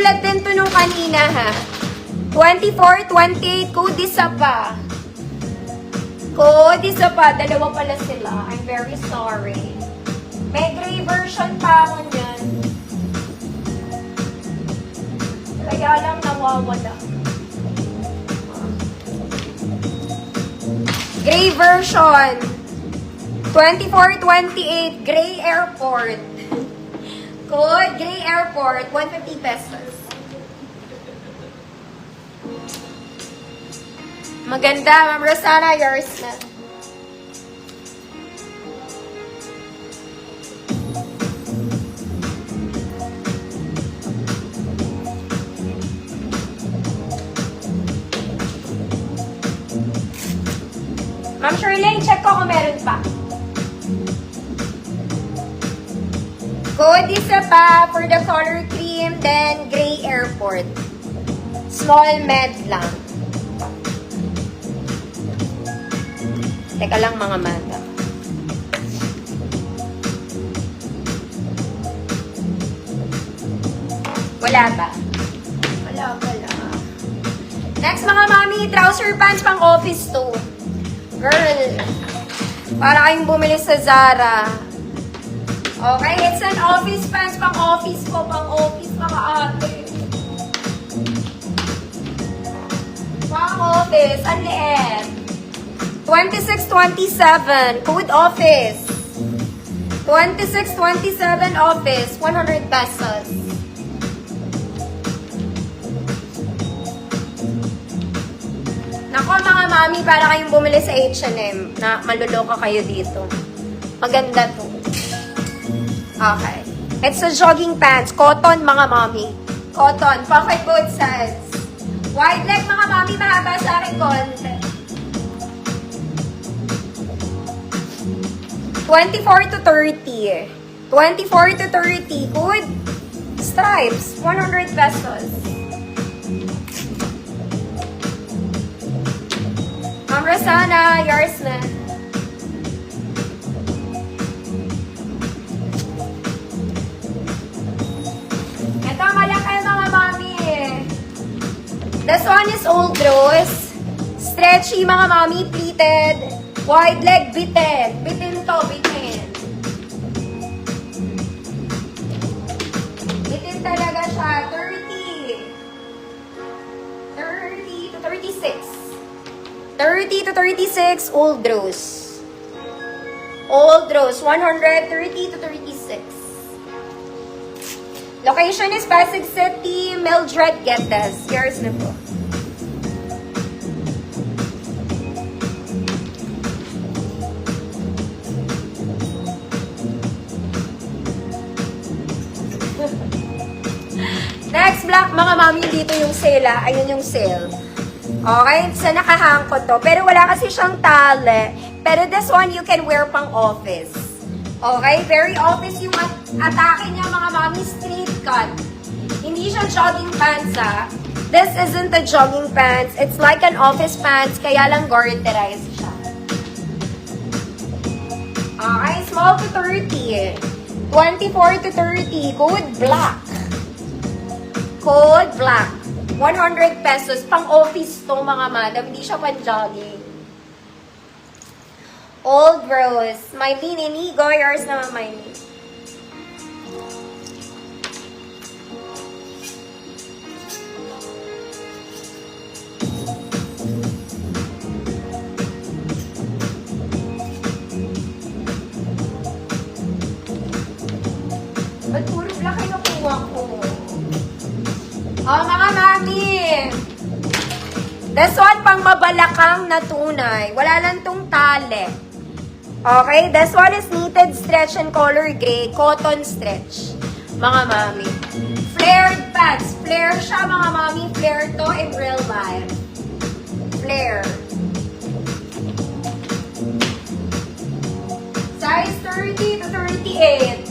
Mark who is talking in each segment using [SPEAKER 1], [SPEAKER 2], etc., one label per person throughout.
[SPEAKER 1] Katulad din to nung kanina ha. 24, 28, code isa pa. Code isa pa. Dalawa pala sila. I'm very sorry. May gray version pa ako niyan. Kaya lang nawawala. Gray version. 24, 28, Gray Airport. Code, Gray Airport, 150 pesos. Maganda, Ma'am Rosana, yours na. Ma'am Shirley, check ko kung meron pa. Code isa pa for the color cream, then Gray Airport. Small med lang. Teka lang mga mata. Wala ba? Wala pala. Next mga mami, trouser pants pang office to. Girl, para kayong bumili sa Zara. Okay, it's an office pants, pang office ko, pang office mga ate. Pang office, ang liit. 2627, code office. 2627 office, 100 pesos. Nako mga mami, para kayong bumili sa H&M na maluloka kayo dito. Maganda to. Okay. It's a jogging pants. Cotton, mga mommy. Cotton. Pocket both sides. Wide leg, mga mommy. Mahaba sa akin konti. 24 to 30. 24 to 30. Good. Stripes. 100 pesos. Ma'am Rosana, yours na. This one is old rose. Stretchy, mga mommy, pleated. Wide leg, bitin. Bitin to, bitin. Bitin talaga siya. 30. 30 to 36. 30 to 36, old rose. Old rose, 130 to 36. Location is Pasig City, Mildred Geddes. Yours na po. Next block, mga mami, dito yung sale. Ayun yung sale. Okay? Sa nakahang ko to. Pero wala kasi siyang tali. Pero this one, you can wear pang office. Okay? Very office yung atake niya, mga mami, straight cut. Hindi siya jogging pants, ha? This isn't a jogging pants. It's like an office pants, kaya lang garterized siya. Okay? Small to 30. 24 to 30. Code black. Code black. 100 pesos. Pang office to, mga madam. Hindi siya pan jogging. Old Rose. Mylene, Inigo. Yours naman, Mylene. Ba't puro black ay nakuha ko? Oh, mga mami. This one, pang mabalakang na tunay. Wala lang tong tali. Okay, this one is knitted stretch and color gray, cotton stretch. Mga mami. Flared pants. Flare siya, mga mami. Flare to in real life. Flare. Size 30 to 38.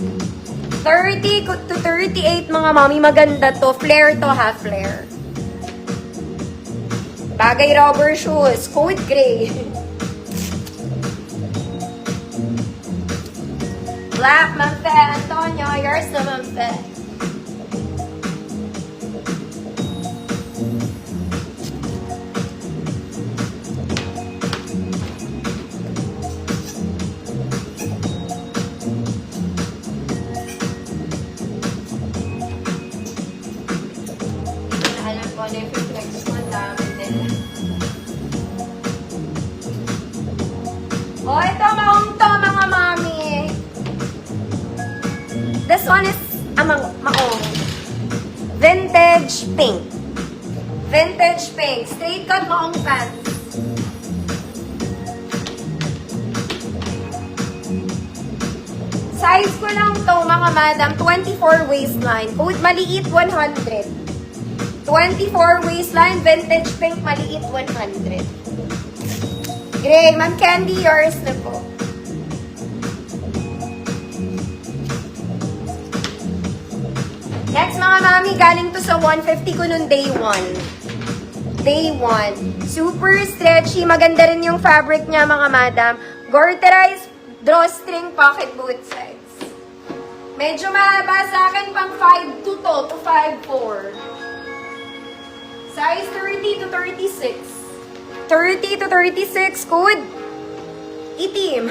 [SPEAKER 1] 30 to 38, mga mami. Maganda to. Flare to, ha? Flare. Bagay rubber shoes. Code gray. Black, Ma'am Fe. Antonio, yours na, Ma'am Fe. Next one, dami din. Oh, ito, maong to, mga mami. This one is, maong. Vintage pink. Vintage pink. Straight cut maong pants. Size ko lang to, mga madam, 24 waistline. Code maliit, 100. 24 waistline, vintage pink, maliit, 100. Gray, Ma'am Candy, yours na po. Next, mga mami, galing to sa 150 ko nung day 1. Day 1. Super stretchy. Maganda rin yung fabric niya, mga madam. Garterized drawstring pocket both sides. Medyo mahaba sa akin pang 5'2" to 5'4". Size 30 to 36. 30 to 36, code itim.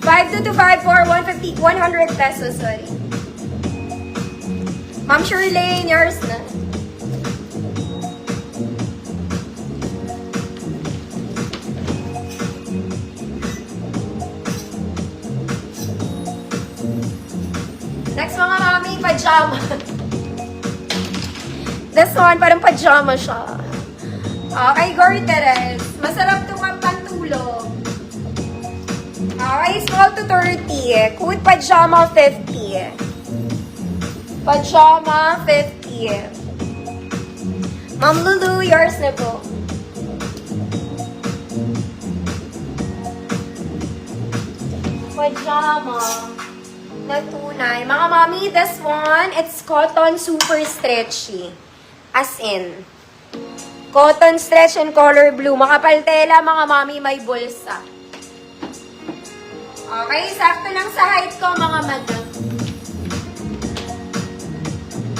[SPEAKER 1] 5'2" to 5'4", 150, 100 pesos, sorry. Ma'am Shirley, yours na. Next, mga mami, pajama. This one, parang pajama siya. Okay, Gorteres. Masarap ito pantulog. Okay, small to 30. Code pajama 50. Pajama 50. Ma'am Lulu, yours na po. Pajama na tunay. Mga mami, this one, it's cotton super stretchy. As in, cotton stretch and color blue. Makapal tela, mga mami, may bulsa. Okay, sakto lang sa height ko, mga madam.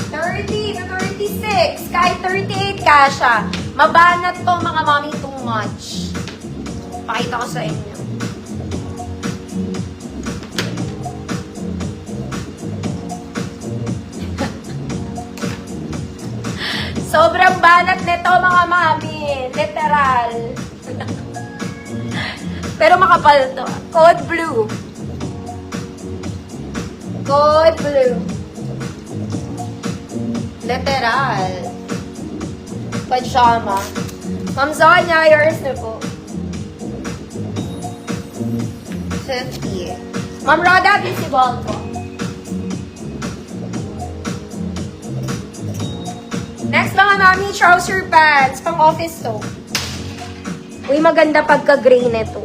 [SPEAKER 1] 30 to 36. Kahit 38 kasha. Mabanat to, mga mami, too much. Pakita ko sa inyo. Sobrang banat nito, mga mami. Literal. Pero makapal to. Code blue. Code blue. Literal. Pajama. Ma'am Zanya, yours na po. 50. Ma'am Rhoda, visible po. Next, mga mami, trouser pants. Pang office to. Uy, maganda pagka-gray nito.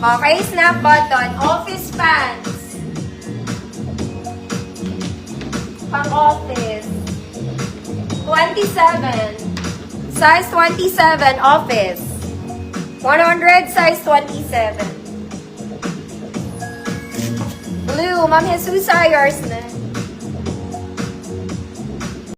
[SPEAKER 1] Okay, snap button. Office pants. Pang office. 27. Size 27, office. 100, size 27. Blue, Ma'am Jesus, yours na.